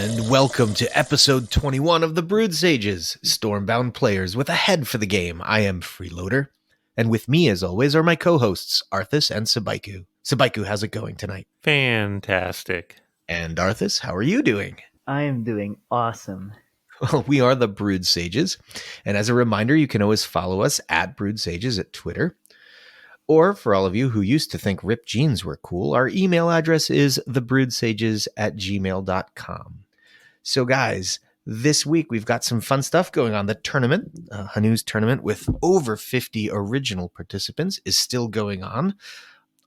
And welcome to episode 21 of the Brewed Sages, Stormbound players with a head for the game. I am Freeloader, and with me as always are my co-hosts, Arthis and Sabaiku. Sabaiku, how's it going tonight? Fantastic. And Arthis, how are you doing? I am doing awesome. Well, we are the Brewed Sages, and as a reminder, you can always follow us at Brewed Sages at Twitter. Or for all of you who used to think ripped jeans were cool, our email address is thebrewedsages@gmail.com. So guys, this week we've got some fun stuff going on. The tournament, Hanoo's tournament with over 50 original participants is still going on.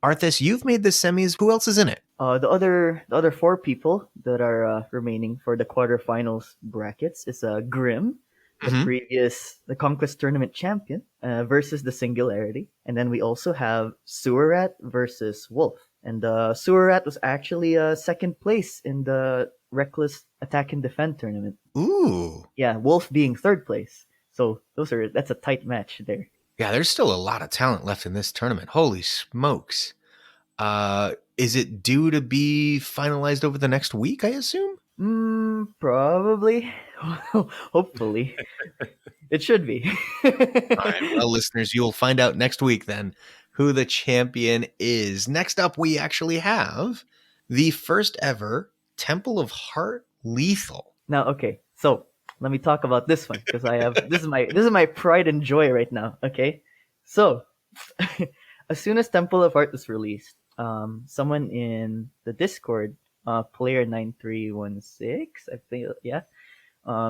Arthis, you've made the semis. Who else is in it? The other four people that are remaining for the quarterfinals brackets is Grim, the Conquest Tournament champion, versus the Singularity. And then we also have Sewer Rat versus Wolf. And Sewer Rat was actually second place in the Reckless Attack and Defend tournament. Ooh. Yeah, Wolf being third place. So that's a tight match there. Yeah, there's still a lot of talent left in this tournament. Holy smokes. Is it due to be finalized over the next week, I assume? Probably. Hopefully. It should be. All right, well, listeners, you'll find out next week then who the champion is. Next up, we actually have the first ever Temple of Heart Lethal. Now, okay, so let me talk about this one because this is my pride and joy right now. Okay, so as soon as Temple of Heart was released, someone in the Discord, player 9316, I think, yeah,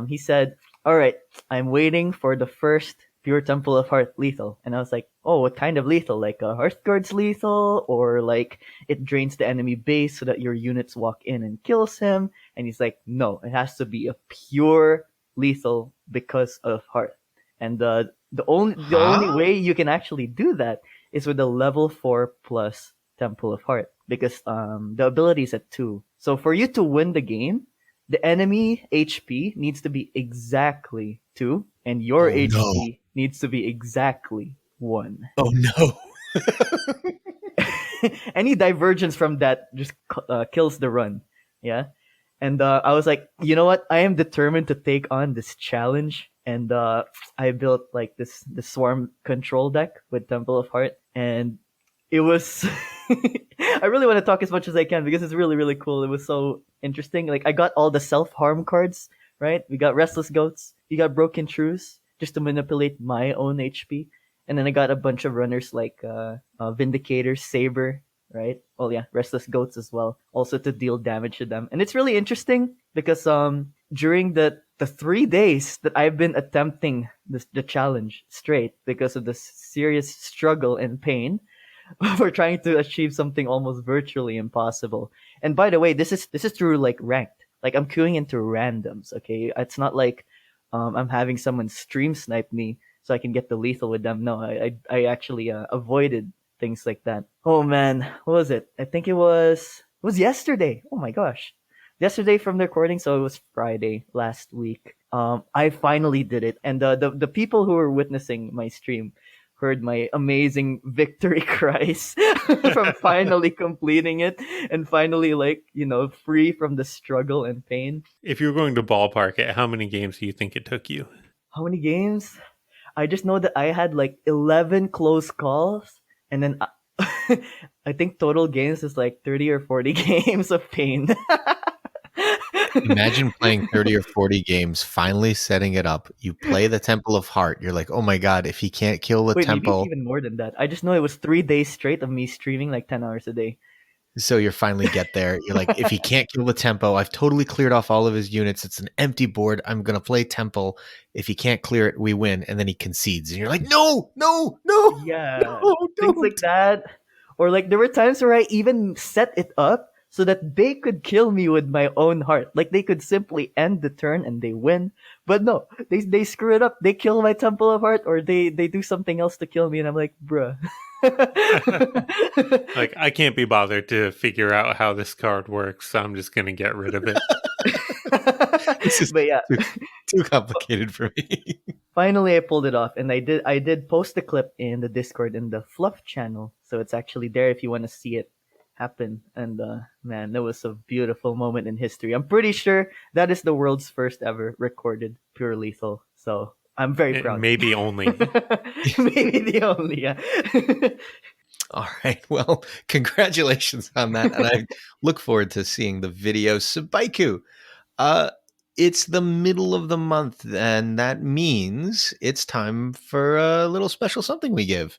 he said, "All right, I'm waiting for the first pure Temple of Heart lethal," and I was like, "Oh, what kind of lethal? Like a Hearthguard's lethal, or like it drains the enemy base so that your units walk in and kills him?" And he's like, "No, it has to be a pure lethal because of Hearth." And the only way you can actually do that is with a level 4 plus Temple of Heart, because the ability is at 2. So for you to win the game, the enemy HP needs to be exactly 2, and your HP needs to be exactly 1. Oh no. Any divergence from that just kills the run. Yeah. And I was like, you know what? I am determined to take on this challenge. And I built like the Swarm control deck with Temple of Heart. And it was... I really want to talk as much as I can because it's really, really cool. It was so interesting. Like, I got all the self-harm cards, right? We got Restless Goats. We got Broken Truce just to manipulate my own HP. And then I got a bunch of runners like Vindicator, Saber, right? Oh yeah, Restless Goats as well, also to deal damage to them. And it's really interesting because during the 3 days that I've been attempting the challenge straight because of the serious struggle and pain, we're trying to achieve something almost virtually impossible. And by the way, this is through like ranked. Like I'm queuing into randoms, okay? It's not like I'm having someone stream snipe me so I can get the lethal with them. No, I actually avoided things like that. Oh man, what was it? I think it was yesterday. Oh my gosh. Yesterday from the recording, so it was Friday last week. I finally did it. And the people who were witnessing my stream heard my amazing victory cries from finally completing it and finally, like, free from the struggle and pain. If you're going to ballpark it, how many games do you think it took you? How many games? I just know that I had like 11 close calls, and then I think total games is like 30 or 40 games of pain. Imagine playing 30 or 40 games, finally setting it up. You play the Temple of Heart. You're like, oh my God, if he can't kill the temple. Maybe even more than that. I just know it was 3 days straight of me streaming like 10 hours a day. So you finally get there. You're like, if he can't kill the tempo, I've totally cleared off all of his units. It's an empty board. I'm going to play temple. If he can't clear it, we win. And then he concedes. And you're like, no. Yeah. No, things like that. Or like there were times where I even set it up so that they could kill me with my own heart. Like they could simply end the turn and they win. But no, they screw it up. They kill my Temple of Heart, or they do something else to kill me. And I'm like, bruh. Like, I can't be bothered to figure out how this card works, so I'm just going to get rid of it. This is too complicated for me. Finally, I pulled it off, and I did post the clip in the Discord in the Fluff channel, so it's actually there if you want to see it. happen. And man, that was a beautiful moment in history. I'm pretty sure that is the world's first ever recorded pure lethal. So I'm very proud. Maybe only. Maybe the only. Yeah. All right. Well, congratulations on that. And I look forward to seeing the video. Sabaiku, uh, it's the middle of the month, and that means it's time for a little special something we give.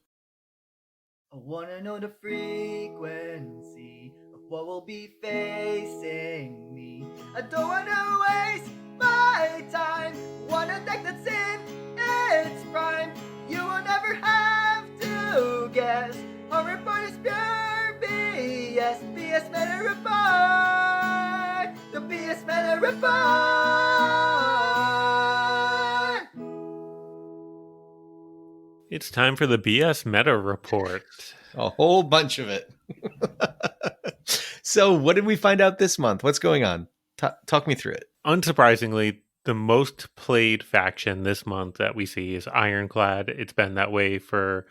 I wanna know the frequency of what will be facing me. I don't wanna waste my time. Want a deck that's in its prime. You will never have to guess. Our report is pure BS. BS Meta Report. The BS Meta Report. It's time for the BS Meta Report. A whole bunch of it. So, what did we find out this month? What's going on? Talk me through it. Unsurprisingly, the most played faction this month that we see is Ironclad. It's been that way for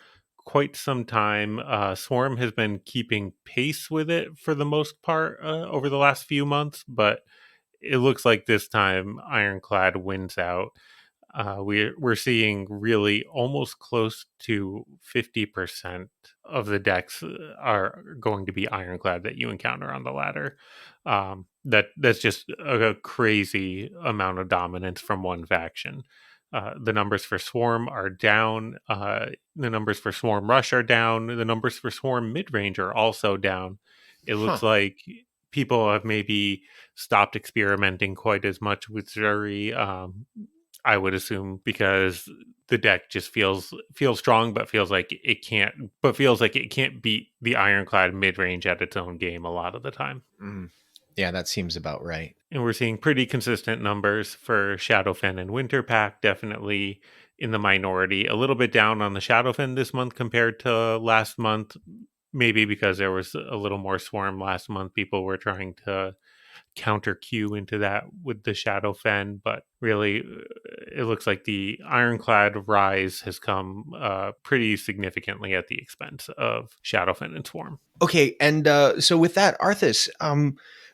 quite some time. Swarm has been keeping pace with it for the most part over the last few months, but it looks like this time Ironclad wins out. We're seeing really almost close to 50% of the decks are going to be Ironclad that you encounter on the ladder. That's just a crazy amount of dominance from one faction. The numbers for Swarm are down. The numbers for Swarm Rush are down. The numbers for Swarm Midrange are also down. It looks like people have maybe stopped experimenting quite as much with Zuri. I would assume because the deck just feels strong, but feels like it can't beat the Ironclad mid range at its own game a lot of the time. Yeah, that seems about right. And we're seeing pretty consistent numbers for Shadowfen and Winterpack, definitely in the minority. A little bit down on the Shadowfen this month compared to last month, maybe because there was a little more Swarm last month. People were trying to counter Q into that with the Shadowfen, but really it looks like the Ironclad rise has come pretty significantly at the expense of Shadowfen and Swarm. Okay, and so with that, Arthis,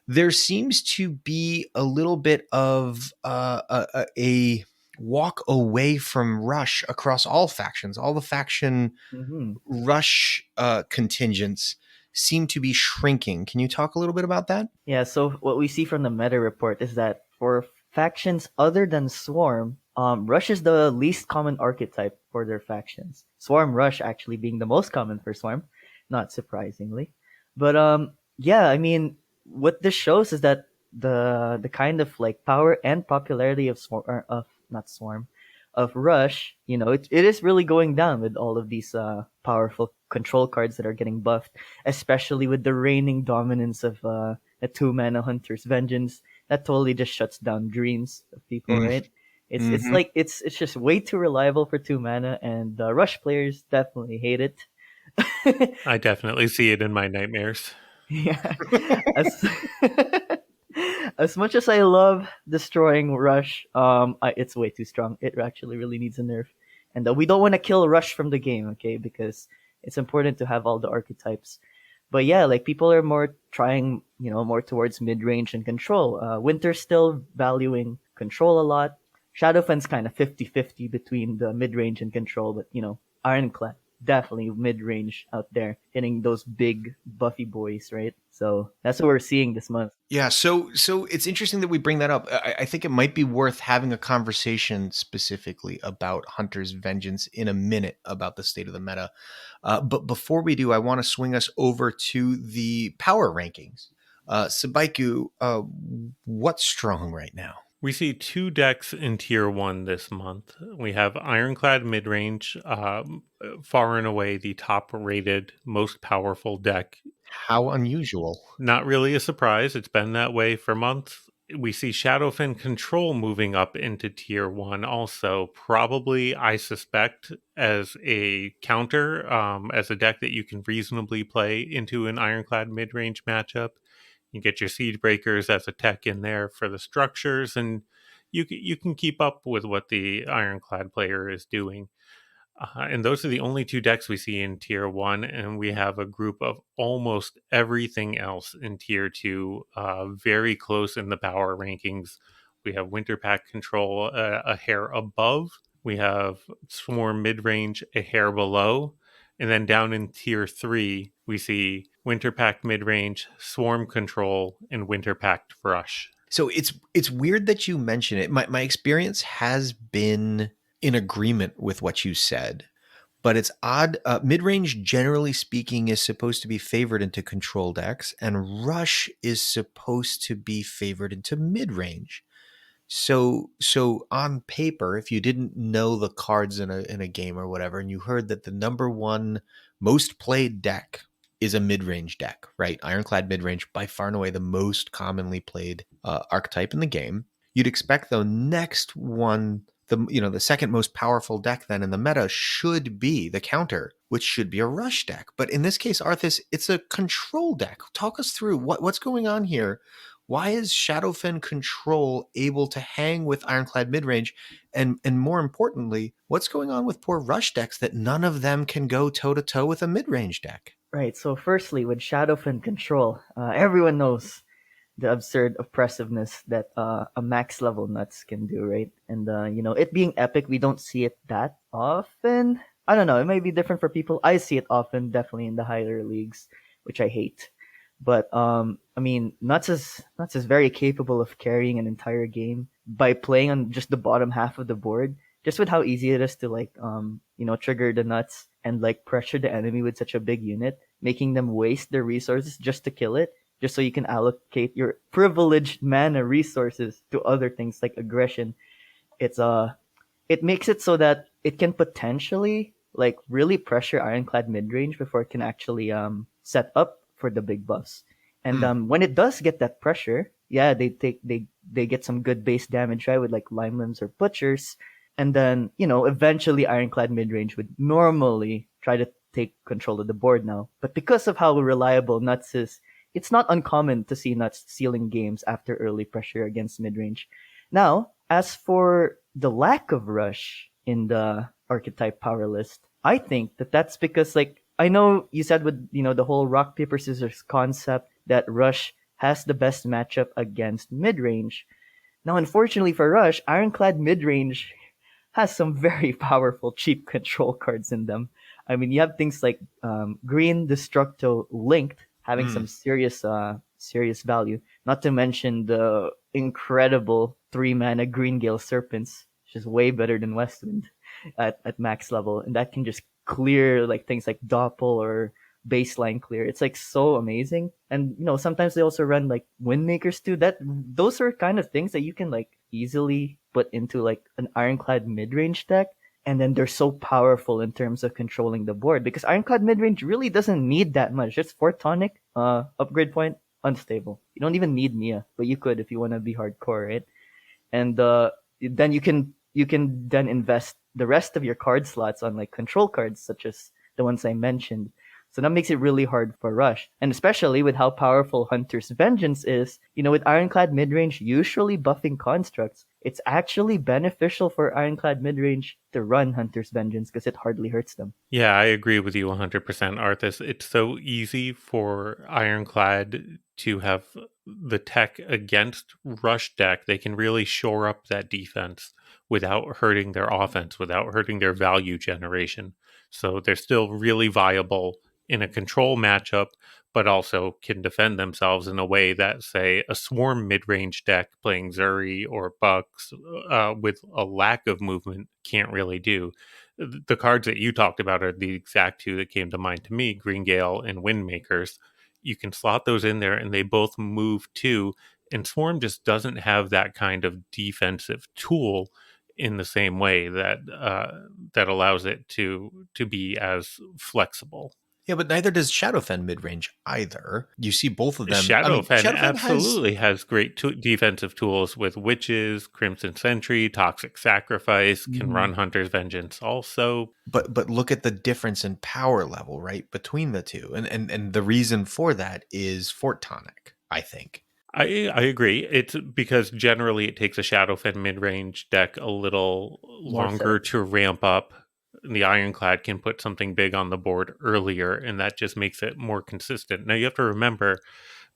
there seems to be a little bit of a walk away from Rush across all factions. All the faction Rush contingents seem to be shrinking. Can you talk a little bit about that? Yeah, so what we see from the meta report is that for factions other than Swarm, Rush is the least common archetype for their factions. Swarm Rush actually being the most common for Swarm, not surprisingly. But yeah, I mean, what this shows is that the kind of like power and popularity of Swarm, or of not Swarm, of Rush, you know, it is really going down with all of these powerful control cards that are getting buffed, especially with the reigning dominance of a 2-mana Hunter's Vengeance. That totally just shuts down dreams of people, right? It's like it's just way too reliable for 2 mana, and Rush players definitely hate it. I definitely see it in my nightmares. Yeah. As, as much as I love destroying Rush, it's way too strong. It actually really needs a nerf. And we don't want to kill Rush from the game, okay? Because it's important to have all the archetypes. But yeah, like people are more trying, you know, more towards mid-range and control. Winter's still valuing control a lot. Shadowfen's kind of 50-50 between the mid-range and control, but you know, Ironclad definitely mid-range out there, hitting those big buffy boys, right? So that's what we're seeing this month. Yeah, so it's interesting that we bring that up. I think it might be worth having a conversation specifically about Hunter's Vengeance in a minute about the state of the meta. But before we do, I want to swing us over to the power rankings. Sabaiku, what's strong right now? We see 2 decks in tier 1 this month. We have Ironclad midrange, far and away the top rated, most powerful deck. How unusual. Not really a surprise. It's been that way for months. We see Shadowfen Control moving up into tier 1 also, probably, I suspect, as a counter, as a deck that you can reasonably play into an Ironclad midrange matchup. You get your Siege Breakers as a tech in there for the structures, and you can keep up with what the Ironclad player is doing. And those are the only 2 decks we see in Tier 1, and we have a group of almost everything else in Tier 2, very close in the power rankings. We have Winter Pack Control a hair above, we have Swarm mid-range a hair below, and then down in Tier 3, we see Winter Pack mid-range, Swarm Control, and Winter Packed Rush. So it's weird that you mention it. My experience has been in agreement with what you said, but it's odd. Mid-range, generally speaking, is supposed to be favored into control decks, and Rush is supposed to be favored into mid-range. So on paper, if you didn't know the cards in a game or whatever, and you heard that the number one most played deck is a mid-range deck, right? Ironclad mid-range, by far and away the most commonly played archetype in the game. You'd expect the next one, the second most powerful deck then in the meta should be the counter, which should be a rush deck. But in this case, Arthis, it's a control deck. Talk us through what's going on here. Why is Shadowfen Control able to hang with Ironclad midrange? And more importantly, what's going on with poor rush decks that none of them can go toe-to-toe with a midrange deck? Right. So, firstly, with Shadowfen Control, everyone knows the absurd oppressiveness that a max level nuts can do, right? And it being epic, we don't see it that often. I don't know. It might be different for people. I see it often, definitely in the higher leagues, which I hate. But I mean, Nuts is very capable of carrying an entire game by playing on just the bottom half of the board. Just with how easy it is to trigger the Nuts and like pressure the enemy with such a big unit, making them waste their resources just to kill it, just so you can allocate your privileged mana resources to other things like aggression. It makes it so that it can potentially like really pressure Ironclad midrange before it can actually set up for the big buffs. And when it does get that pressure, yeah, they get some good base damage, right, with like Lime Limbs or Butchers. And then, eventually Ironclad midrange would normally try to take control of the board now. But because of how reliable Nuts is, it's not uncommon to see Nuts sealing games after early pressure against midrange. Now, as for the lack of rush in the archetype power list, I think that's because, like, I know you said with, the whole rock, paper, scissors concept that rush has the best matchup against midrange. Now, unfortunately for rush, Ironclad midrange has some very powerful cheap control cards in them. I mean, you have things like Green Destructo Linked having some serious value. Not to mention the incredible 3-mana Green Gale Serpents, which is way better than Westwind at max level, and that can just clear like things like Doppel or baseline clear. It's like so amazing. And sometimes they also run like Windmakers too. Those are kind of things that you can like easily put into like an Ironclad midrange deck, and then they're so powerful in terms of controlling the board because Ironclad midrange really doesn't need that much. Just 4 tonic, upgrade point, unstable. You don't even need Nia, but you could if you want to be hardcore, right? And then you can then invest the rest of your card slots on like control cards such as the ones I mentioned. So that makes it really hard for rush. And especially with how powerful Hunter's Vengeance is, with Ironclad midrange usually buffing constructs, it's actually beneficial for Ironclad midrange to run Hunter's Vengeance because it hardly hurts them. Yeah, I agree with you 100%, Arthis. It's so easy for Ironclad to have the tech against rush deck. They can really shore up that defense without hurting their offense, without hurting their value generation. So they're still really viable in a control matchup, but also can defend themselves in a way that, say, a Swarm mid-range deck playing Zuri or Bucks with a lack of movement can't really do. The cards that you talked about are the exact 2 that came to mind to me, Green Gale and Windmakers. You can slot those in there and they both move too, and Swarm just doesn't have that kind of defensive tool in the same way that that allows it to be as flexible. Yeah, but neither does Shadowfen midrange either. You see both of them. Shadowfen Shadowfen absolutely has great defensive tools with Witches, Crimson Sentry, Toxic Sacrifice, can run Hunter's Vengeance also. But look at the difference in power level, right, between the two. And the reason for that is Fort Tonic, I think. I agree. It's because generally it takes a Shadowfen mid-range deck a little longer to ramp up the Ironclad can put something big on the board earlier, and that just makes it more consistent. Now, you have to remember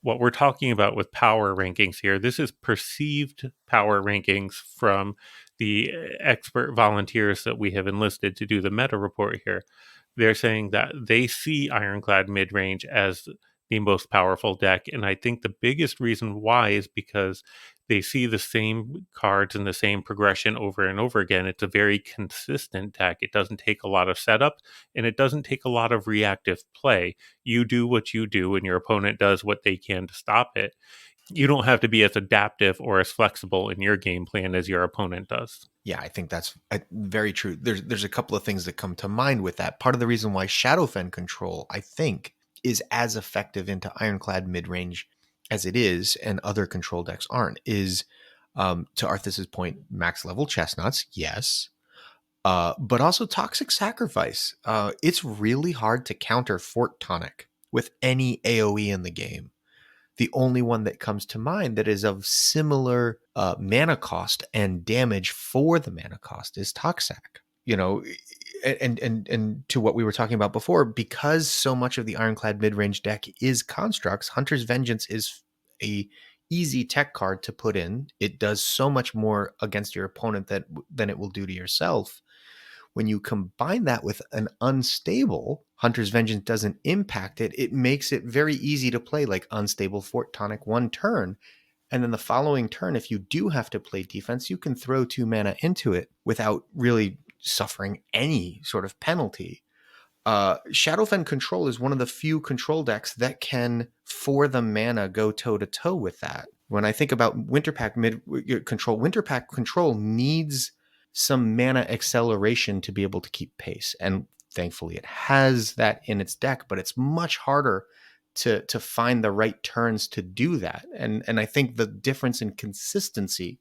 what we're talking about with power rankings here. This is perceived power rankings from the expert volunteers that we have enlisted to do the meta report here. They're saying that they see Ironclad mid-range as the most powerful deck, and I think the biggest reason why is because they see the same cards and the same progression over and over again. It's a very consistent deck. It doesn't take a lot of setup, and it doesn't take a lot of reactive play. You do what you do, and your opponent does what they can to stop it. You don't have to be as adaptive or as flexible in your game plan as your opponent does. Yeah, I think that's very true. There's a couple of things that come to mind with that. Part of the reason why Shadowfen Control, I think, is as effective into Ironclad midrange as it is, and other control decks aren't, is to Arthis's point, max level chestnuts, yes, but also Toxic Sacrifice. It's really hard to counter Fort Tonic with any AoE in the game. The only one that comes to mind that is of similar mana cost and damage for the mana cost is Toxac. You know, and to what we were talking about before, because so much of the Ironclad midrange deck is constructs, Hunter's Vengeance is a easy tech card to put in. It does so much more against your opponent than it will do to yourself. When you combine that with an unstable, Hunter's Vengeance doesn't impact it. It makes it very easy to play like unstable Fort Tonic one turn. And then the following turn, if you do have to play defense, you can throw 2 mana into it without really suffering any sort of penalty. Shadowfen Control is one of the few control decks that can, for the mana, go toe-to-toe with that. When I think about Winterpack control, Winterpack Control needs some mana acceleration to be able to keep pace. And thankfully it has that in its deck, but it's much harder to find the right turns to do that. And I think the difference in consistency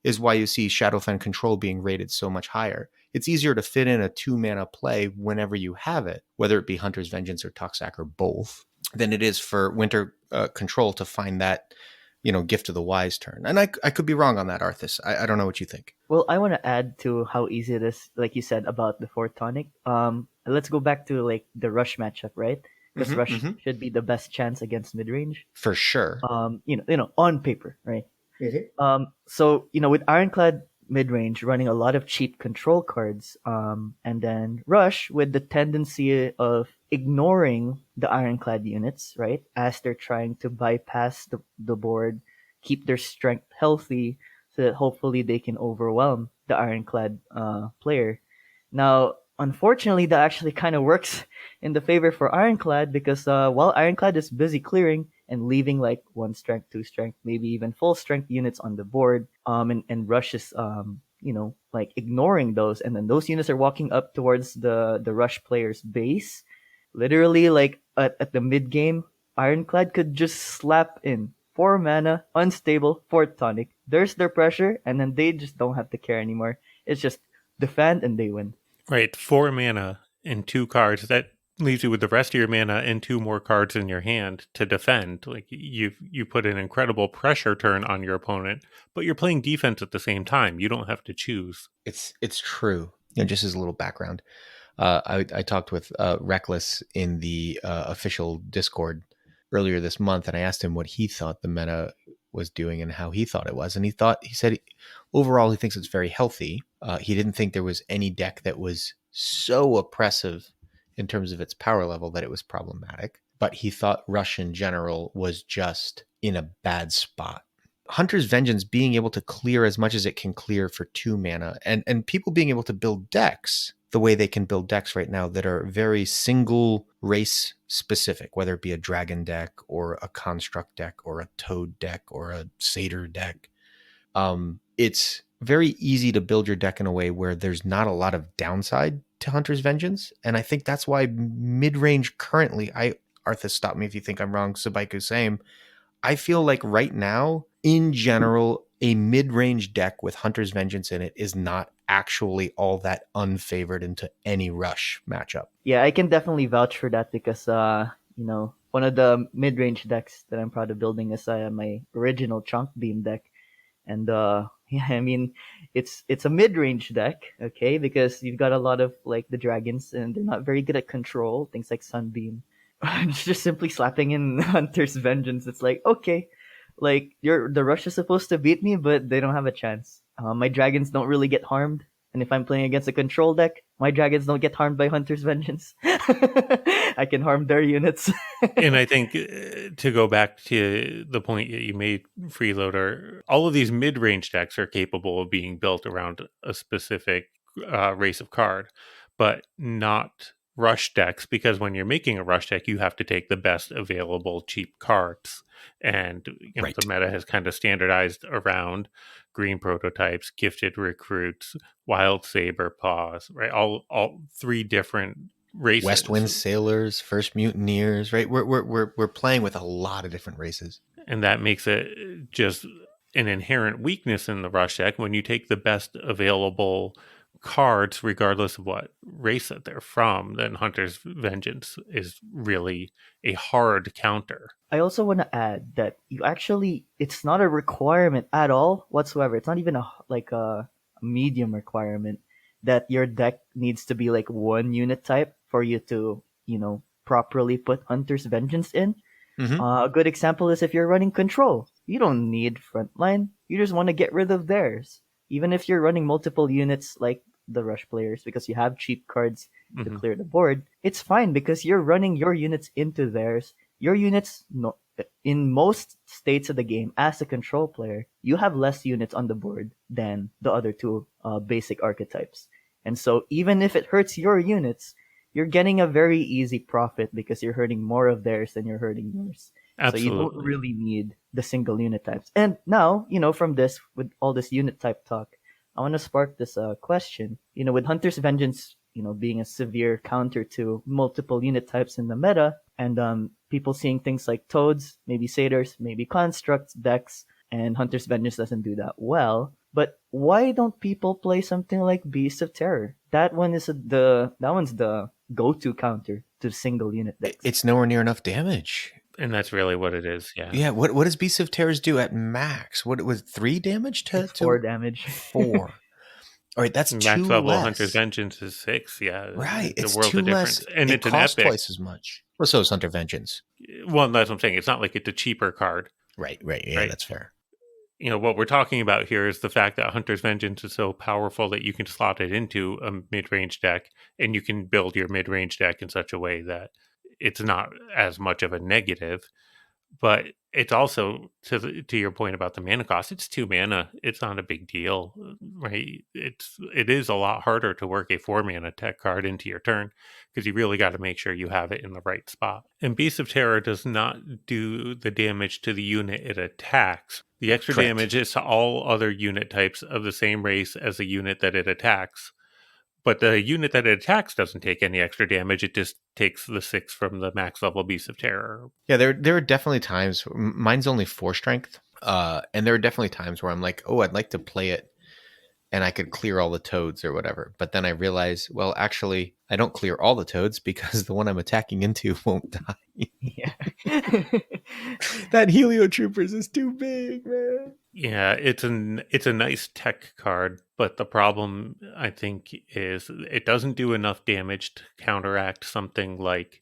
is why you see Shadowfen Control being rated so much higher. It's easier to fit in a 2 mana play whenever you have it, whether it be Hunter's Vengeance or Toxac or both, than it is for Winter Control to find that, Gift of the Wise turn. And I could be wrong on that, Arthis. I don't know what you think. Well, I want to add to how easy it is, like you said about the Fort Tonic. Let's go back to like the Rush matchup, right? Because Rush should be the best chance against midrange. For sure. On paper, right? So with Ironclad midrange running a lot of cheap control cards, and then Rush with the tendency of ignoring the Ironclad units, right? As they're trying to bypass the board, keep their strength healthy, so that hopefully they can overwhelm the Ironclad player. Now, unfortunately, that actually kind of works in the favor for Ironclad because while Ironclad is busy clearing and leaving like 1 strength, 2 strength, maybe even full strength units on the board, and Rush is like ignoring those, and then those units are walking up towards the Rush player's base. Literally, like at the mid game, Ironclad could just slap in 4 mana, unstable, Fort Tonic. There's their pressure, and then they just don't have to care anymore. It's just defend and they win. Right, 4 mana and 2 cards. That leaves you with the rest of your mana and 2 more cards in your hand to defend. Like you put an incredible pressure turn on your opponent, but you're playing defense at the same time. You don't have to choose. It's true. Just as a little background, I talked with Reckless in the official Discord earlier this month, and I asked him what he thought the meta was doing and how he thought it was. And he said overall he thinks it's very healthy. He didn't think there was any deck that was so oppressive in terms of its power level that it was problematic. But he thought Rush in general was just in a bad spot. Hunter's Vengeance being able to clear as much as it can clear for 2 mana, and people being able to build decks the way they can build decks right now that are very single race specific, whether it be a dragon deck or a construct deck or a toad deck or a satyr deck. It's very easy to build your deck in a way where there's not a lot of downside to Hunter's Vengeance. And I think that's why mid-range currently, Arthis, stop me if you think I'm wrong, Sabaiku, same. I feel like right now, in general, a mid-range deck with Hunter's Vengeance in it is not actually all that unfavored into any Rush matchup. Yeah, I can definitely vouch for that because, one of the mid-range decks that I'm proud of building is my original Chunk Beam deck. And Yeah, I mean, it's a mid-range deck, okay, because you've got a lot of like the dragons, and they're not very good at control. Things like Sunbeam, just simply slapping in Hunter's Vengeance. It's like okay, like the rush is supposed to beat me, but they don't have a chance. My dragons don't really get harmed, and if I'm playing against a control deck, my dragons don't get harmed by Hunter's Vengeance. I can harm their units. And I think to go back to the point that you made, Freeloader, all of these mid-range decks are capable of being built around a specific race of card, but not rush decks, because when you're making a rush deck, you have to take the best available cheap cards. And Right. the meta has kind of standardized around green prototypes, gifted recruits, wild saber paws, right? All three different races. West Wind Sailors, First Mutineers, right? We're playing with a lot of different races. And that makes it just an inherent weakness in the rush deck when you take the best available cards, regardless of what race that they're from. Then Hunter's Vengeance is really a hard counter. I also want to add that it's not a requirement at all whatsoever. It's not even a medium requirement that your deck needs to be like one unit type for you to, properly put Hunter's Vengeance in. Mhm. A good example is if you're running control. You don't need frontline. You just want to get rid of theirs. Even if you're running multiple units like the rush players because you have cheap cards to clear the board, it's fine because you're running your units into theirs. Your units, no, in most states of the game, as a control player, you have less units on the board than the other two basic archetypes. And so even if it hurts your units, you're getting a very easy profit because you're hurting more of theirs than you're hurting yours. Absolutely. So you don't really need the single unit types. And now, from this, with all this unit type talk, I want to spark this question. With Hunter's Vengeance, being a severe counter to multiple unit types in the meta, and people seeing things like Toads, maybe Satyrs, maybe Constructs decks, and Hunter's Vengeance doesn't do that well. But why don't people play something like Beast of Terror? That one's the go-to counter to single unit decks. It's nowhere near enough damage. And that's really what it is. Yeah. Yeah. What does Beast of Terrors do at max? What was 3 damage to It's 4 damage. 4? All right, that's Max 2 level less. Hunter's Vengeance is 6. Yeah. Right, It's it's a world 2 of less. difference. And it it's an costs epic. twice as much. Well, so is Hunter Vengeance. Well, that's what I'm saying. It's not like it's a cheaper card. Right. Yeah, Right. that's fair. What we're talking about here is the fact that Hunter's Vengeance is so powerful that you can slot it into a mid-range deck, and you can build your mid-range deck in such a way that it's not as much of a negative. But it's also, to your point about the mana cost, it's 2 mana. It's not a big deal, right? It is a lot harder to work a 4 mana tech card into your turn because you really got to make sure you have it in the right spot. And Beast of Terror does not do the damage to the unit it attacks. The extra Correct. damage is to all other unit types of the same race as the unit that it attacks. But the unit that it attacks doesn't take any extra damage. It just takes the 6 from the max level Beast of Terror. Yeah, there are definitely times. Mine's only 4 strength, and there are definitely times where I'm like, oh, I'd like to play it, and I could clear all the toads or whatever. But then I realize, well, actually, I don't clear all the toads because the one I'm attacking into won't die. Yeah. That Heliotroopers is too big, man. Yeah, it's a nice tech card, but the problem, I think, is it doesn't do enough damage to counteract something like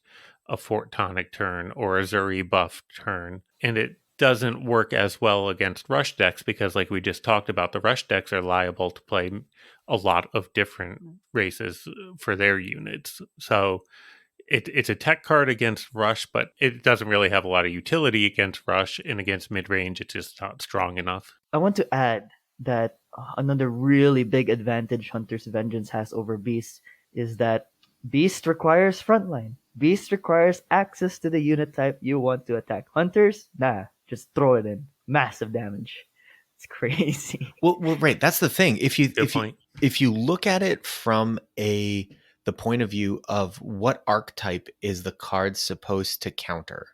a Fort Tonic turn or a Zuri buff turn, and it doesn't work as well against rush decks because, like we just talked about, the rush decks are liable to play a lot of different races for their units. So it's a tech card against rush, but it doesn't really have a lot of utility against rush, and against mid-range, it's just not strong enough. I want to add that another really big advantage Hunter's Vengeance has over Beast is that Beast requires frontline. Beast requires access to the unit type you want to attack. Hunters, nah, just throw it in. Massive damage. It's crazy. Well, right. That's the thing. If you point. if you look at it from the point of view of what archetype is the card supposed to counter,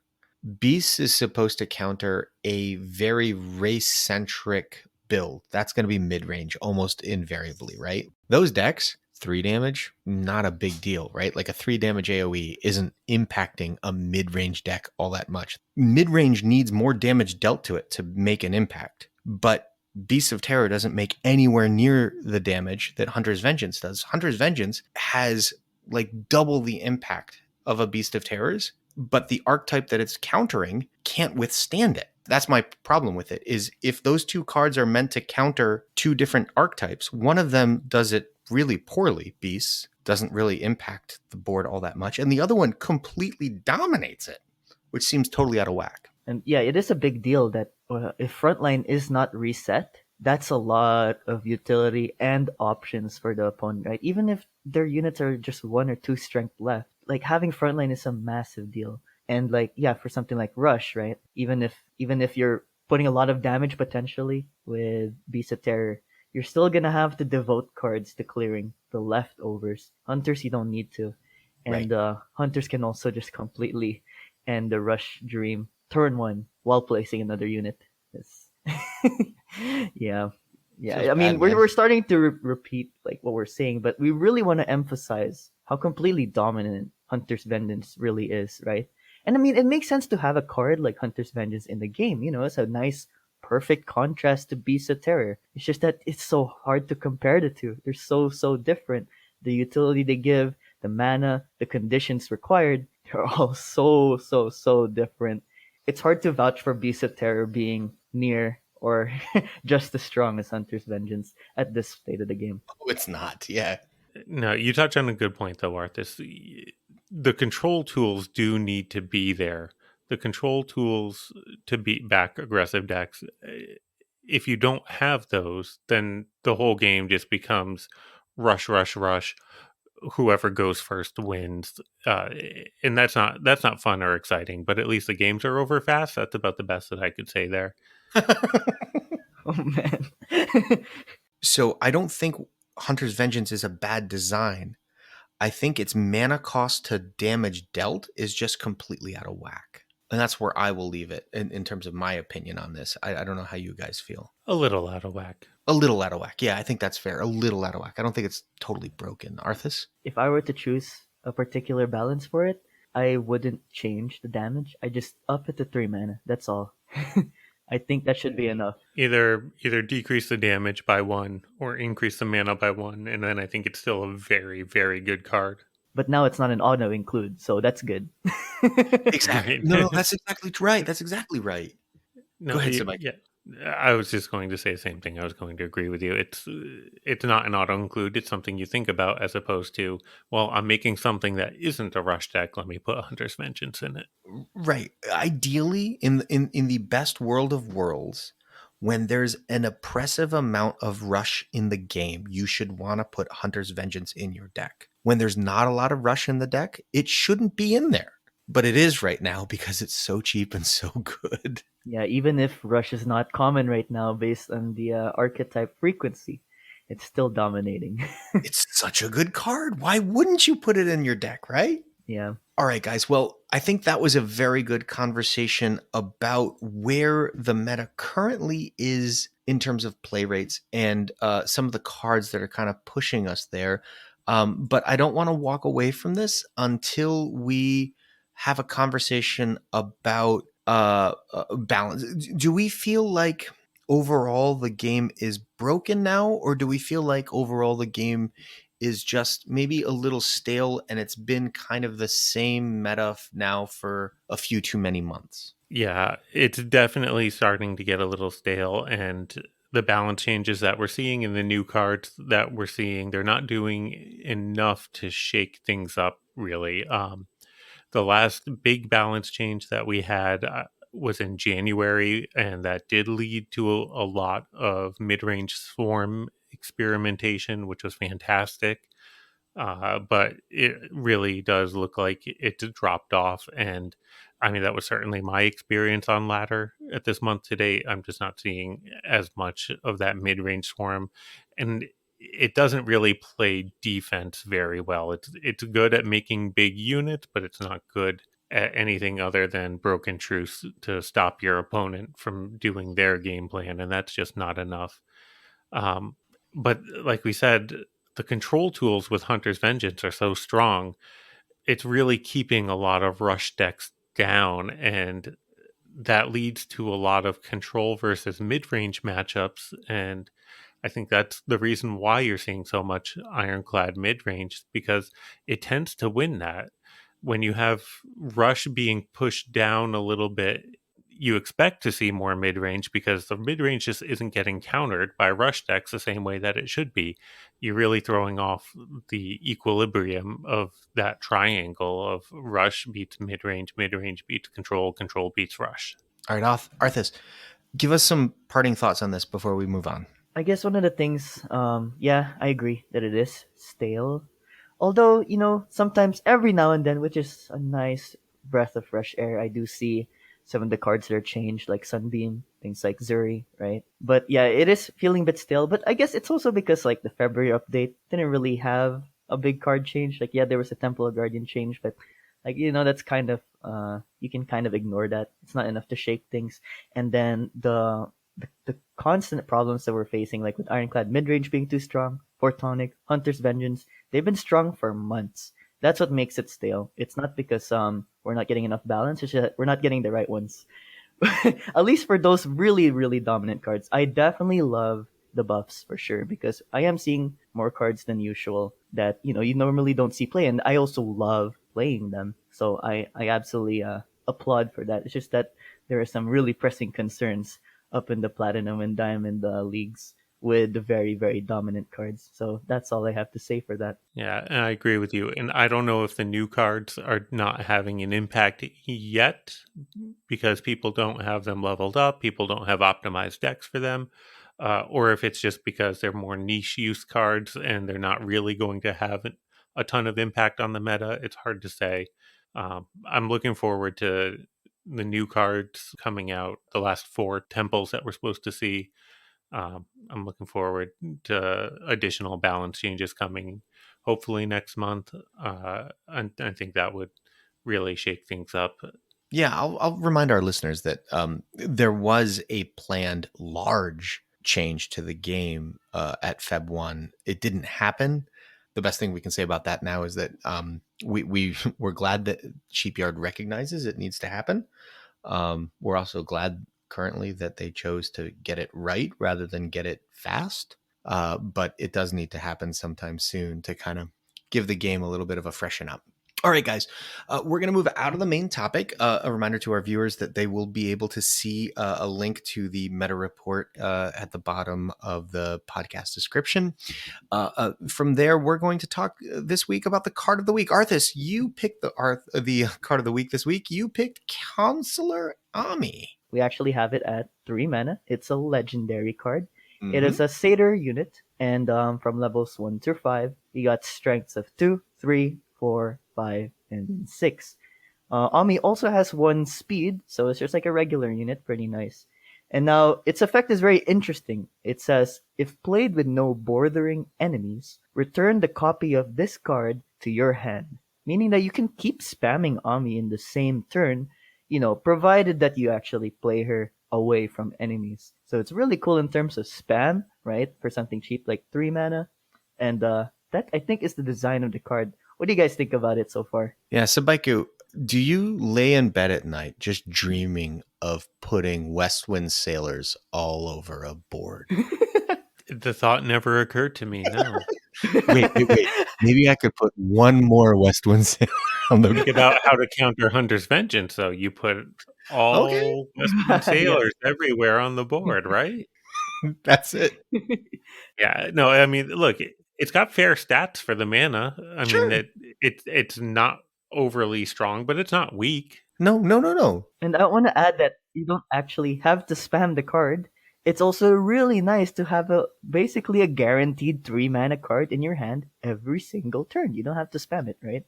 Beast is supposed to counter a very race-centric build. That's going to be mid-range almost invariably, right? Those decks, 3 damage, not a big deal, right? Like a 3 damage AoE isn't impacting a mid-range deck all that much. Mid-range needs more damage dealt to it to make an impact. But Beasts of Terror doesn't make anywhere near the damage that Hunter's Vengeance does. Hunter's Vengeance has like double the impact of a Beast of Terrors, but the archetype that it's countering can't withstand it. That's my problem with it, is if those two cards are meant to counter two different archetypes, one of them does it really poorly, Beasts, doesn't really impact the board all that much, and the other one completely dominates it, which seems totally out of whack. And yeah, it is a big deal that if frontline is not reset, that's a lot of utility and options for the opponent, right? Even if their units are just 1 or 2 strength left, like having frontline is a massive deal. And like yeah, for something like Rush, right? Even if you're putting a lot of damage potentially with Beast of Terror, you're still gonna have to devote cards to clearing the leftovers. Hunters, you don't need to, and hunters can also just completely end the Rush Dream turn 1 while placing another unit. It's yeah. Yeah, Feels I mean, bad, man. we're starting to repeat like what we're saying, but we really want to emphasize how completely dominant Hunter's Vengeance really is, right? And I mean, it makes sense to have a card like Hunter's Vengeance in the game. You know, it's a nice, perfect contrast to Beast of Terror. It's just that it's so hard to compare the two. They're so different. The utility they give, the mana, the conditions required, they're all so different. It's hard to vouch for Beast of Terror being near or just as strong as Hunter's Vengeance at this state of the game. Oh, it's not. Yeah. No, you touch on a good point, though, Arthis. The control tools do need to be there. The control tools to beat back aggressive decks. If you don't have those, then the whole game just becomes rush, rush, rush. Whoever goes first wins, and that's not fun or exciting. But at least the games are over fast. That's about the best that I could say there. Oh man. So I don't think Hunter's Vengeance is a bad design. I think its mana cost to damage dealt is just completely out of whack. And that's where I will leave it in terms of my opinion on this. I don't know how you guys feel. A little out of whack. A little out of whack. Yeah, I think that's fair. A little out of whack. I don't think it's totally broken. Arthis? If I were to choose a particular balance for it, I wouldn't change the damage. I just up it to 3 mana. That's all. I think that should be enough. Either decrease the damage by 1 or increase the mana by 1, and then I think it's still a very, very good card. But now it's not an auto include, so that's good. Exactly. Right. No, that's exactly right. That's exactly right. No, Go ahead, Mike. yeah. I was just going to say the same thing. I was going to agree with you. It's not an auto include. It's something you think about as opposed to, well, I'm making something that isn't a rush deck. Let me put Hunter's Vengeance in it. Right. Ideally, in the best world of worlds, when there's an oppressive amount of rush in the game, you should want to put Hunter's Vengeance in your deck. When there's not a lot of rush in the deck, it shouldn't be in there. But it is right now because it's so cheap and so good. Yeah, even if Rush is not common right now based on the archetype frequency, it's still dominating. It's such a good card. Why wouldn't you put it in your deck, right? Yeah. All right, guys. Well, I think that was a very good conversation about where the meta currently is in terms of play rates and some of the cards that are kind of pushing us there. But I don't want to walk away from this until we have a conversation about balance. Do we feel like overall the game is broken now, or do we feel like overall the game is just maybe a little stale and it's been kind of the same meta now for a few too many months? Yeah, it's definitely starting to get a little stale, and the balance changes that we're seeing and the new cards that we're seeing, they're not doing enough to shake things up, really. The last big balance change that we had was in January, and that did lead to a lot of mid-range swarm experimentation, which was fantastic. But it really does look like it dropped off. And I mean, that was certainly my experience on ladder at this month to date. I'm just not seeing as much of that mid-range swarm. And it doesn't really play defense very well. It's good at making big units, but it's not good at anything other than broken truce to stop your opponent from doing their game plan, and that's just not enough. But like we said, the control tools with Hunter's Vengeance are so strong. It's really keeping a lot of rush decks down, and that leads to a lot of control versus mid-range matchups, and I think that's the reason why you're seeing so much ironclad mid-range, because it tends to win that. When you have rush being pushed down a little bit, you expect to see more mid-range because the mid-range just isn't getting countered by rush decks the same way that it should be. You're really throwing off the equilibrium of that triangle of rush beats mid-range, mid-range beats control, control beats rush. All right, Arthis, give us some parting thoughts on this before we move on. I guess one of the things, yeah, I agree that it is stale. Although, sometimes every now and then, which is a nice breath of fresh air, I do see some of the cards that are changed, like Sunbeam, things like Zuri, right? But yeah, it is feeling a bit stale. But I guess it's also because like the February update didn't really have a big card change. Like, yeah, there was a Temple of Guardian change, but like, that's kind of, you can kind of ignore that. It's not enough to shake things. And then the constant problems that we're facing, like with Ironclad midrange being too strong, Fortonic, Hunter's Vengeance, they've been strong for months. That's what makes it stale. It's not because we're not getting enough balance, it's just that we're not getting the right ones. At least for those really, really dominant cards. I definitely love the buffs for sure, because I am seeing more cards than usual that you normally don't see play, and I also love playing them. So I absolutely applaud for that. It's just that there are some really pressing concerns up in the platinum and diamond leagues with the very, very dominant cards. So that's all I have to say for that. Yeah, and I agree with you. And I don't know if the new cards are not having an impact yet because people don't have them leveled up, people don't have optimized decks for them, or if it's just because they're more niche use cards and they're not really going to have a ton of impact on the meta. It's hard to say. I'm looking forward to the new cards coming out, the last 4 temples that we're supposed to see. I'm looking forward to additional balance changes coming hopefully next month. And I think that would really shake things up. Yeah, I'll remind our listeners that there was a planned large change to the game at Feb 1. It didn't happen. The best thing we can say about that now is that we're glad that Sheepyard recognizes it needs to happen. We're also glad currently that they chose to get it right rather than get it fast. But it does need to happen sometime soon to kind of give the game a little bit of a freshen up. All right, guys, we're going to move out of the main topic. A reminder to our viewers that they will be able to see a link to the meta report at the bottom of the podcast description. From there, we're going to talk this week about the card of the week. Arthis, you picked the card of the week this week. You picked Counselor Ami. We actually have it at 3 mana. It's a legendary card. Mm-hmm. It is a satyr unit, and from levels 1 to 5, you got strengths of 2, 3, 4, 5, and 6. Ami also has 1 speed, so it's just like a regular unit, pretty nice. And now, its effect is very interesting. It says, if played with no bordering enemies, return the copy of this card to your hand. Meaning that you can keep spamming Ami in the same turn, provided that you actually play her away from enemies. So it's really cool in terms of spam, right? For something cheap like 3 mana. And that, I think, is the design of the card. What do you guys think about it so far? Yeah, Sabaiku, do you lay in bed at night just dreaming of putting Westwind sailors all over a board? The thought never occurred to me, no. Wait. Maybe I could put one more Westwind sailor on the Think about how to counter Hunter's Vengeance, though. You put all Western sailors everywhere on the board, right? That's it. Yeah, no, I mean, look, it's got fair stats for the mana. I Sure. mean, it's not overly strong, but it's not weak. No. And I want to add that you don't actually have to spam the card. It's also really nice to have basically a guaranteed 3 mana card in your hand every single turn. You don't have to spam it, right?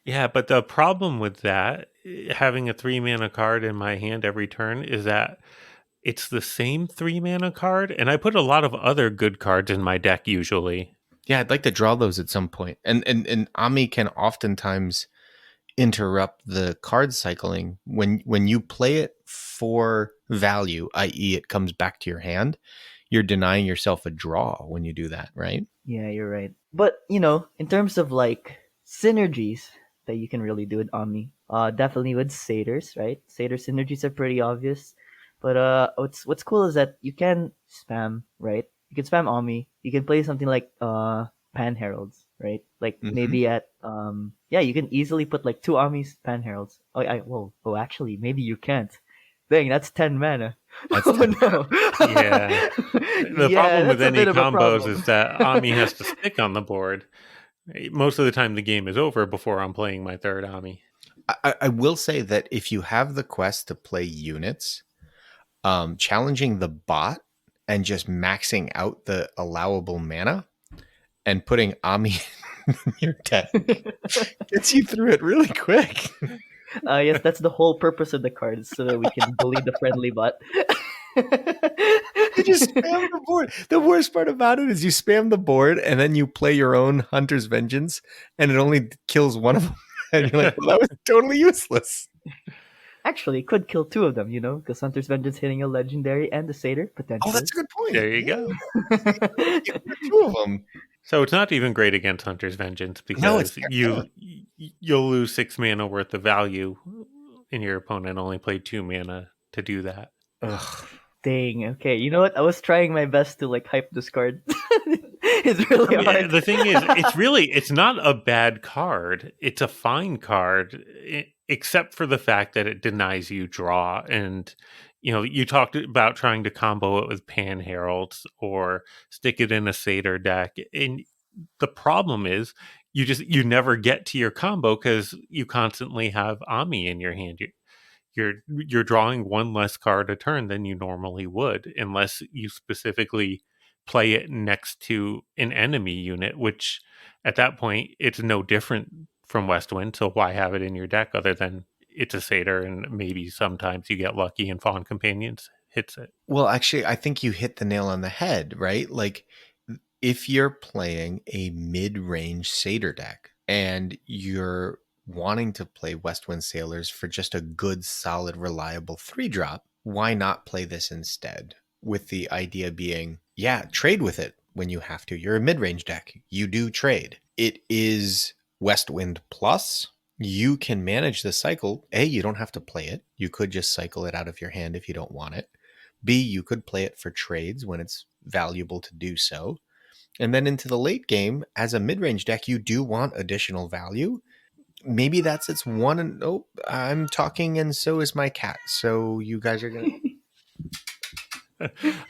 Yeah, but the problem with that, having a 3 mana card in my hand every turn, is that it's the same 3 mana card, and I put a lot of other good cards in my deck usually. Yeah, I'd like to draw those at some point. And Ami can oftentimes interrupt the card cycling when you play it for value, i.e. it comes back to your hand. You're denying yourself a draw when you do that, right? Yeah, you're right. But, in terms of like synergies, that you can really do with Ami. Definitely with satyrs, right? Satyr synergies are pretty obvious, but what's cool is that you can spam, right? You can spam Ami. You can play something like Pan Heralds, right? Like Mhm. maybe at yeah, you can easily put like two Amis Pan Heralds. Oh, actually, maybe you can't. Dang, that's 10 mana. That's Oh 10. no. Yeah. The Yeah, problem with that's a any bit of a combos problem. is that Ami has to stick on the board. Most of the time, the game is over before I'm playing my third Ami. I will say that if you have the quest to play units, challenging the bot and just maxing out the allowable mana and putting Ami in your deck gets you through it really quick. Yes, that's the whole purpose of the cards, so that we can bully the friendly bot. You just spam the board. The worst part about it is you spam the board and then you play your own Hunter's Vengeance and it only kills one of them. And you're like, well, that was totally useless. Actually, it could kill two of them, because Hunter's Vengeance hitting a legendary and the satyr, Oh, potentially. that's a good point. There you Yeah, go. you can put two of them. So it's not even great against Hunter's Vengeance No, it's because you'll lose 6 mana worth of value, and your opponent only played 2 mana to do that. ugh. Dang, okay. You know what? I was trying my best to like hype this card. It's really I mean, hard. the thing is, it's not a bad card. It's a fine card, except for the fact that it denies you draw. And you talked about trying to combo it with Pan Heralds or stick it in a Satyr deck, and the problem is you never get to your combo because you constantly have Ami in your hand. You're drawing one less card a turn than you normally would, unless you specifically play it next to an enemy unit, which at that point it's no different from Westwind. So why have it in your deck other than it's a satyr and maybe sometimes you get lucky and Fawn Companions hits it. Well, actually, I think you hit the nail on the head, right? Like, if you're playing a mid-range Satyr deck and you're wanting to play Westwind Sailors for just a good, solid, reliable 3-drop, why not play this instead? With the idea being, yeah, trade with it when you have to. You're a mid-range deck. You do trade. It is Westwind Plus. You can manage the cycle. A, you don't have to play it. You could just cycle it out of your hand if you don't want it. B, you could play it for trades when it's valuable to do so. And then into the late game, as a mid-range deck, you do want additional value. Maybe that's its one. And oh, I'm talking, and so is my cat. So you guys are gonna.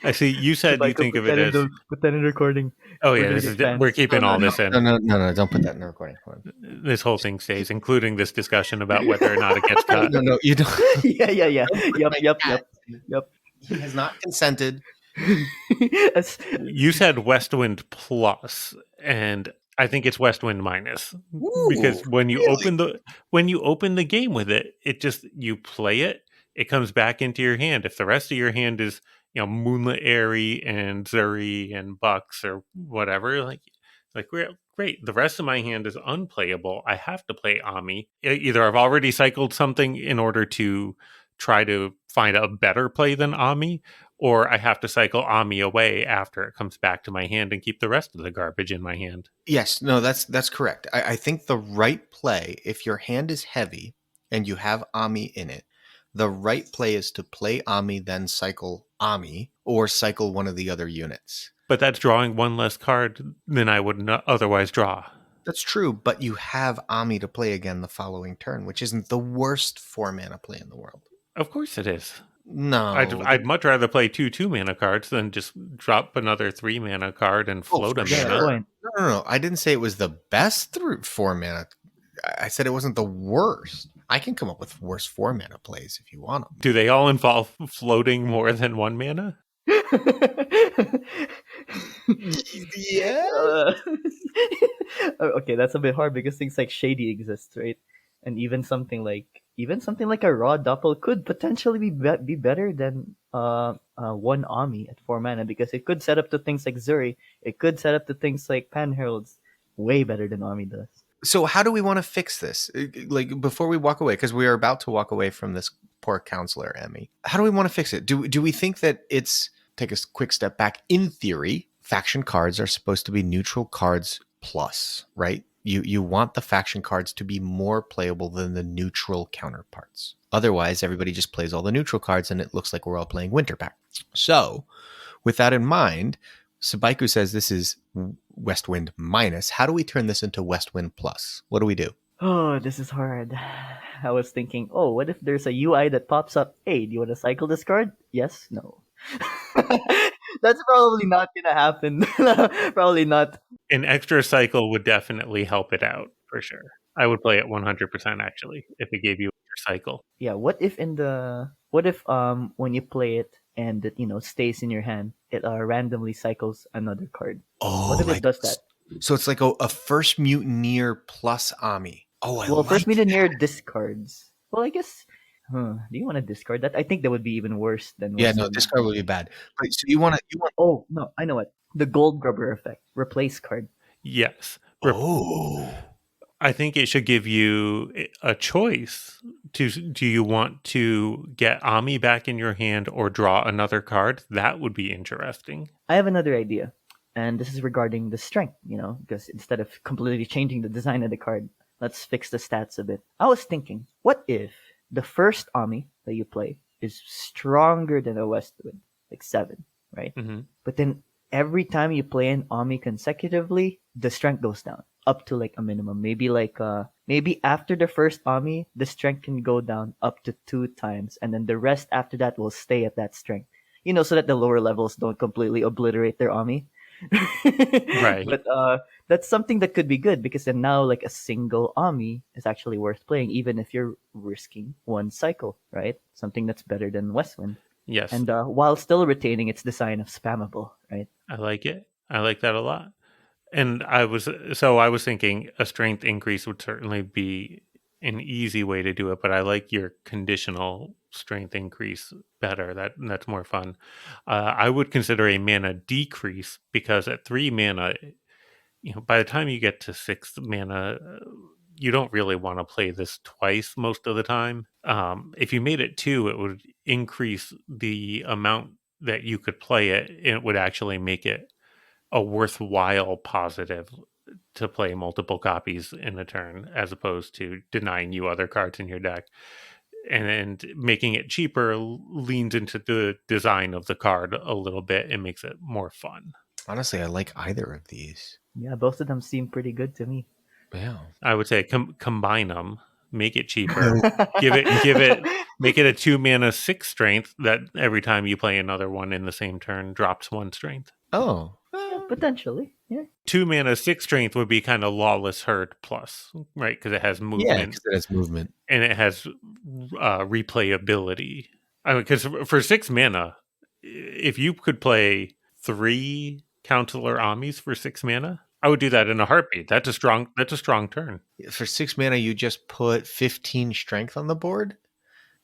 I see. You said If I you could think of it as put that in recording, oh we're yeah, gonna this get is fans. we're keeping all this in. No, don't put that in the recording. Hold on. This whole thing stays, including this discussion about whether or not it gets cut. No, you don't. Yeah. Don't put Yep. my cat. Yep. He has not consented. As- You said Westwind plus, and I think it's Westwind minus because when you open the game with it, it just you play it, it comes back into your hand. If the rest of your hand is Moonlit Airy and Zuri and Bucks or whatever, like great. The rest of my hand is unplayable. I have to play Ami. Either I've already cycled something in order to try to find a better play than Ami, or I have to cycle Ami away after it comes back to my hand and keep the rest of the garbage in my hand. Yes, no, that's correct. I think the right play, if your hand is heavy and you have Ami in it, the right play is to play Ami, then cycle Ami, or cycle one of the other units. But that's drawing one less card than I would not otherwise draw. That's true, but you have Ami to play again the following turn, which isn't the worst 4-mana play in the world. Of course it is. No. I'd much rather play 2 2-mana cards than just drop another 3-mana card and float a sure. mana. Point. No. I didn't say it was the best 4-mana. I said it wasn't the worst. I can come up with worse 4-mana plays if you want them. Do they all involve floating more than 1 mana? Yeah. Okay, that's a bit hard because things like Shady exist, right? And even something like a raw doppel could potentially be better than one Ami at 4 mana because it could set up to things like Zuri. It could set up to things like Pan Heralds way better than Ami does. So how do we want to fix this? Like before we walk away, because we are about to walk away from this poor counselor, Emmy. How do we want to fix it? Do we think that it's take a quick step back? In theory, faction cards are supposed to be neutral cards plus, right? You want the faction cards to be more playable than the neutral counterparts. Otherwise, everybody just plays all the neutral cards and it looks like we're all playing Winterpack. So, with that in mind, Sabaiku says this is Westwind minus. How do we turn this into Westwind plus? What do we do? Oh, this is hard. I was thinking, oh, what if there's a UI that pops up? Hey, do you want to cycle this card? Yes, no. That's probably not gonna happen. Probably not. An extra cycle would definitely help it out for sure. I would play it 100% actually if it gave you a cycle. Yeah. What if when you play it and it stays in your hand, it randomly cycles another card. Oh, What if it does that? So it's like a first mutineer plus Ami. Oh, I Well, like first Mutineer that. discards. Well, I guess. Do you want to discard that? I think that would be even worse than. Yeah, no, Westwind. discard would be bad. But so you want. Oh no, I know what. The gold grubber effect. Replace card. Yes. Oh, I think it should give you a choice. Do you want to get Ami back in your hand or draw another card? That would be interesting. I have another idea, and this is regarding the strength. Because instead of completely changing the design of the card, let's fix the stats a bit. I was thinking, what if the first Ami that you play is stronger than a Westwind, like 7, right? Mm-hmm. But then every time you play an Ami consecutively, the strength goes down up to like a minimum. Maybe after the first Ami, the strength can go down up to 2 times, and then the rest after that will stay at that strength. So that the lower levels don't completely obliterate their Ami. Right. But that's something that could be good because then now like a single Ami is actually worth playing, even if you're risking 1 cycle, right? Something that's better than Westwind. Yes. And while still retaining its design of spammable, right? I like it. I like that a lot. And I was thinking a strength increase would certainly be an easy way to do it, but I like your conditional strength increase better. That's more fun. I would consider a mana decrease because at 3 mana, by the time you get to 6 mana, you don't really want to play this twice most of the time. If you made it 2, it would increase the amount that you could play it, and it would actually make it a worthwhile positive to play multiple copies in a turn, as opposed to denying you other cards in your deck. And making it cheaper leans into the design of the card a little bit and makes it more fun. honestly, I like either of these. Yeah, both of them seem pretty good to me. Yeah. I would say combine them, make it cheaper, make it a 2 mana 6 strength that every time you play another one in the same turn drops 1 strength. Oh. Yeah, potentially. Yeah. 2 mana 6 strength would be kind of Lawless Herd plus, right? Because it has movement. Yeah, because it has movement. And it has replayability. Because for 6 mana, if you could play 3 Counselor Amis for 6 mana, I would do that in a heartbeat. That's a strong turn. For 6 mana, you just put 15 strength on the board.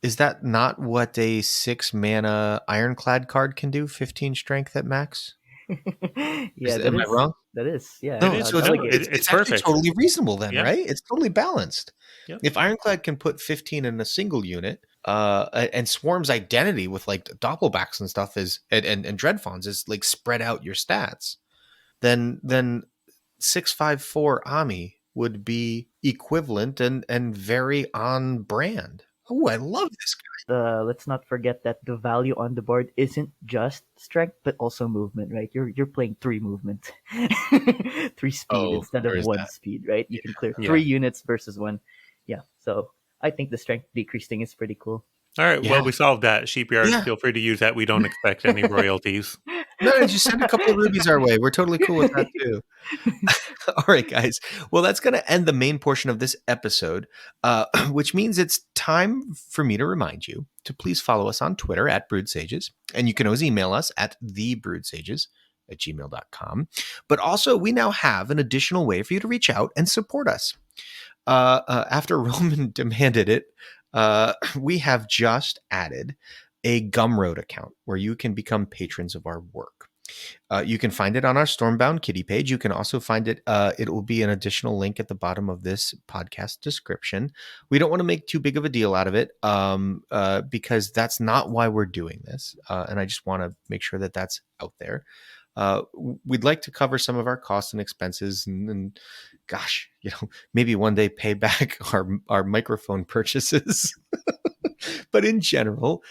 Is that not what a 6 mana Ironclad card can do? 15 strength at max? Yeah, Am I wrong? That is, yeah. No, It is. so It's it's actually perfect. totally reasonable then, Yeah. right? It's totally balanced. Yep. If Ironclad can put 15 in a single unit, and Swarm's identity with like Doppelbacks and stuff is and Dreadfawns is like spread out your stats, then 654 Ami would be equivalent and very on brand. Oh, I love this guy. Let's not forget that the value on the board isn't just strength, but also movement, right? You're playing 3 movement, 3 speed Oh, instead there of is 1 that. speed, right? You can clear Yeah. 3 units versus 1. Yeah, so I think the strength decrease thing is pretty cool. All right. Yeah. Well, we solved that. Sheepyard, Yeah. feel free to use that. We don't expect any royalties. No, just send a couple of rubies our way. We're totally cool with that too. All right, guys. Well, that's going to end the main portion of this episode, which means it's time for me to remind you to please follow us on Twitter at Brewed Sages. And you can always email us at thebrewedsages@gmail.com. But also, we now have an additional way for you to reach out and support us. After Roman demanded it, we have just added a Gumroad account where you can become patrons of our work. You can find it on our Stormbound Kitty page. You can also find it. It will be an additional link at the bottom of this podcast description. We don't want to make too big of a deal out of it because that's not why we're doing this. And I just want to make sure that that's out there. we'd like to cover some of our costs and expenses, and gosh, maybe one day pay back our microphone purchases. But in general,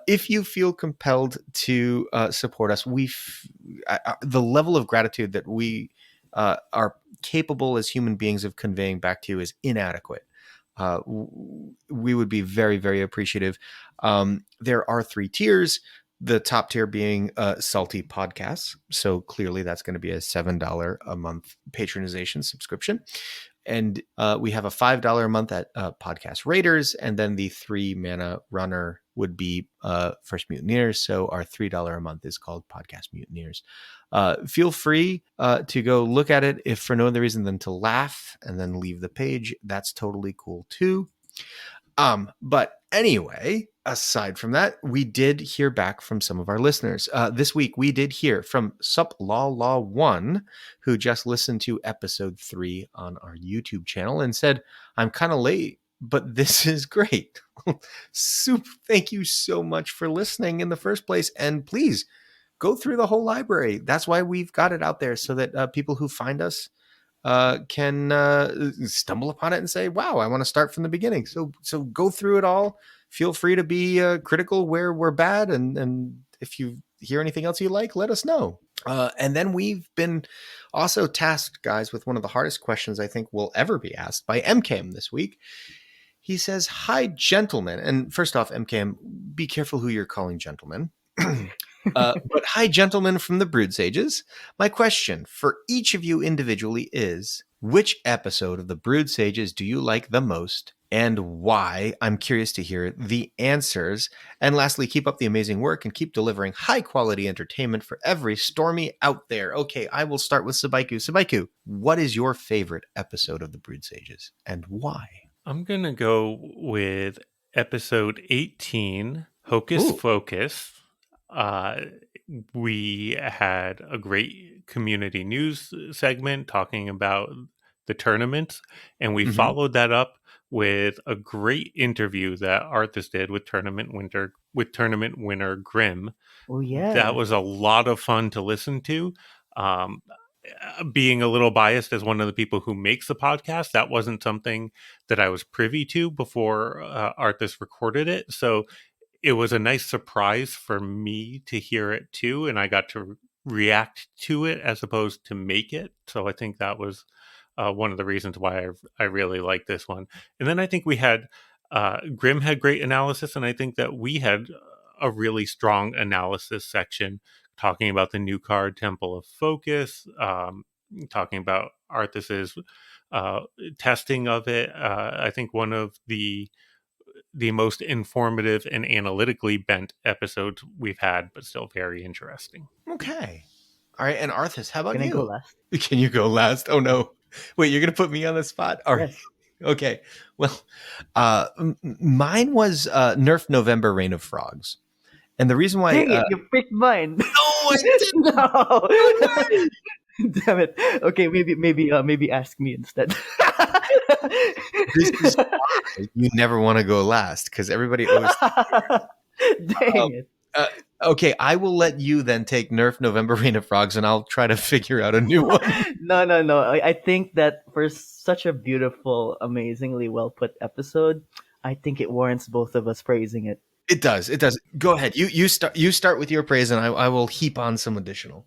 if you feel compelled to support us, the level of gratitude that we are capable as human beings of conveying back to you is inadequate. We would be very, very appreciative. There are 3 tiers. The top tier being Salty Podcasts. So clearly that's going to be a $7 a month patronization subscription. And we have a $5 a month at Podcast Raiders. And then the 3 mana runner would be First Mutineers. So our $3 a month is called Podcast Mutineers. Feel free to go look at it if for no other reason than to laugh and then leave the page. That's totally cool too. But anyway, aside from that, we did hear back from some of our listeners. This week, we did hear from Sup Law Law 1, who just listened to episode 3 on our YouTube channel and said, I'm kind of late, but this is great. Thank you so much for listening in the first place. And please go through the whole library. That's why we've got it out there, so that people who find us can stumble upon it and say, wow, I want to start from the beginning. So go through it all. Feel free to be critical where we're bad. And if you hear anything else you like, let us know. And then we've been also tasked, guys, with one of the hardest questions I think will ever be asked by Emkaem this week. He says, hi, gentlemen. And first off, Emkaem, be careful who you're calling gentlemen. But hi, gentlemen from the Brewed Sages. My question for each of you individually is, which episode of the Brewed Sages do you like the most and why? I'm curious to hear the answers. And lastly, keep up the amazing work and keep delivering high quality entertainment for every stormy out there. Okay, I will start with Sabaiku. Sabaiku, what is your favorite episode of the Brewed Sages and why? I'm going to go with episode 18, Hocus Focus. We had a great community news segment talking about the tournament, and we followed that up with a great interview that Arthis did with tournament winner Grimm. Oh yeah, That was a lot of fun to listen to. Being a little biased as one of the people who makes the podcast, that wasn't something that I was privy to before Arthis recorded it. So it was a nice surprise for me to hear it too, and I got to react to it as opposed to make it. So I think that was one of the reasons why I really like this one. And then I think we had Grimm had great analysis, and I think that we had a really strong analysis section talking about the new card Temple of Focus, talking about Arthis's testing of it. I think one of the most informative and analytically bent episodes we've had, but still very interesting. Okay. All right. And Arthis, how about you? Can I go last? Can you go last? Oh, no. Wait, you're going to put me on the spot? All right. Yes. Okay. Well, mine was Nerf November Reign of Frogs. And the reason why... Dang it, you picked mine. No, I didn't. No. Damn it. Okay, maybe ask me instead. This is why you never want to go last, because everybody always... Dang it. Okay, I will let you then take Nerf November Reign of Frogs, and I'll try to figure out a new one. No. I think that for such a beautiful, amazingly well put episode, I think it warrants both of us praising it. It does. Go ahead. You start with your praise, and I will heap on some additional.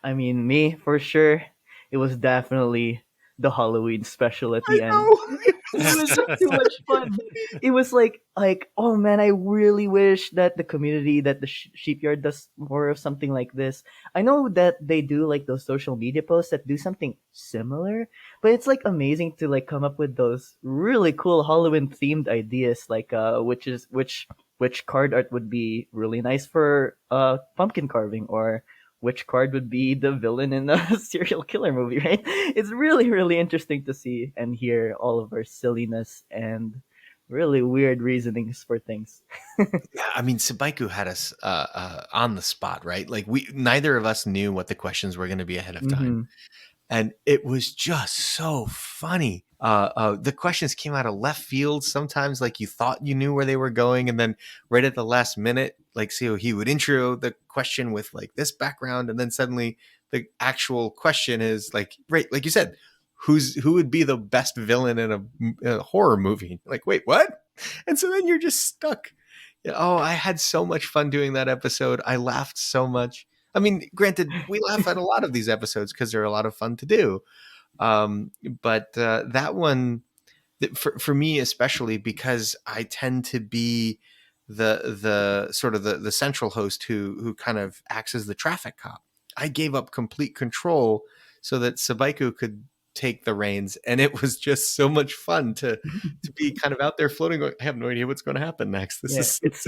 I mean, me, for sure, it was definitely the Halloween special at the end. It was too much fun. It was like, oh man, I really wish that the community, that the Sheepyard does more of something like this. I know that they do like those social media posts that do something similar, but it's like amazing to like come up with those really cool Halloween themed ideas, like which card art would be really nice for pumpkin carving, or which card would be the villain in a serial killer movie, right? It's really, really interesting to see and hear all of our silliness and really weird reasonings for things. Yeah, I mean, Sabaiku had us on the spot, right? Like neither of us knew what the questions were going to be ahead of time. And it was just so funny. The questions came out of left field. Sometimes like you thought you knew where they were going. And then right at the last minute, like, so he would intro the question with like this background. And then suddenly the actual question is like, right, like you said, who would be the best villain in a horror movie? Like, wait, what? And so then you're just stuck. Oh, I had so much fun doing that episode. I laughed so much. I mean, granted, we laugh at a lot of these episodes because they're a lot of fun to do. But that one, for me especially, because I tend to be the sort of the central host who kind of acts as the traffic cop. I gave up complete control so that Sabaiku could take the reins, and it was just so much fun to be kind of out there floating going, I have no idea what's going to happen next. This Yeah, is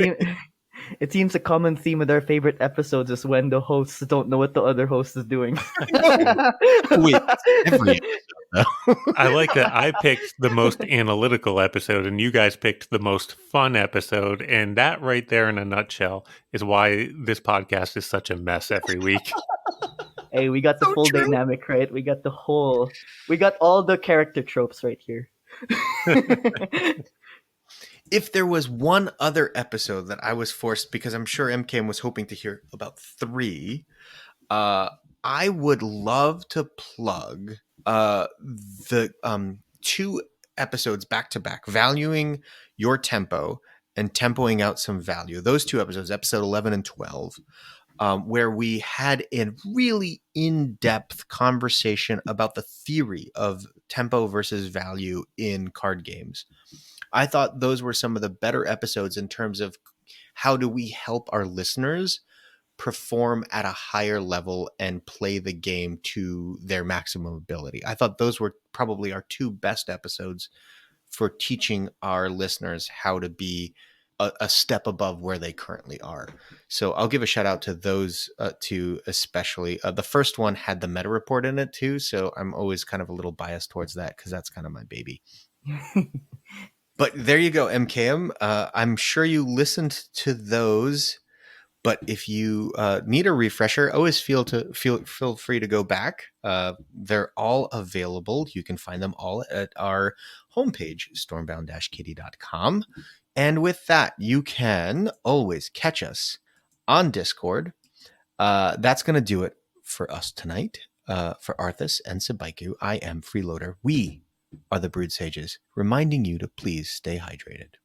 it seems a common theme with our favorite episodes is when the hosts don't know what the other host is doing. Wait, every I like that I picked the most analytical episode and you guys picked the most fun episode. And that right there in a nutshell is why this podcast is such a mess every week. Hey, we got the So full true. dynamic, right? We got all the character tropes right here. If there was one other episode that I was forced, because I'm sure Emkaem was hoping to hear about 3, I would love to plug the 2 episodes back to back, valuing your tempo and tempoing out some value. Those 2 episodes, episode 11 and 12, where we had a really in-depth conversation about the theory of tempo versus value in card games. I thought those were some of the better episodes in terms of how do we help our listeners perform at a higher level and play the game to their maximum ability. I thought those were probably our 2 best episodes for teaching our listeners how to be a step above where they currently are. So I'll give a shout out to those 2 especially. The first one had the meta report in it too, so I'm always kind of a little biased towards that because that's kind of my baby. But there you go, Emkaem. I'm sure you listened to those, but if you need a refresher, always feel free to go back. They're all available. You can find them all at our homepage, stormbound-kitty.com. And with that, you can always catch us on Discord. That's going to do it for us tonight. For Arthis and Sabaiku, I am Freeloader. We are the Brewed Sages, reminding you to please stay hydrated.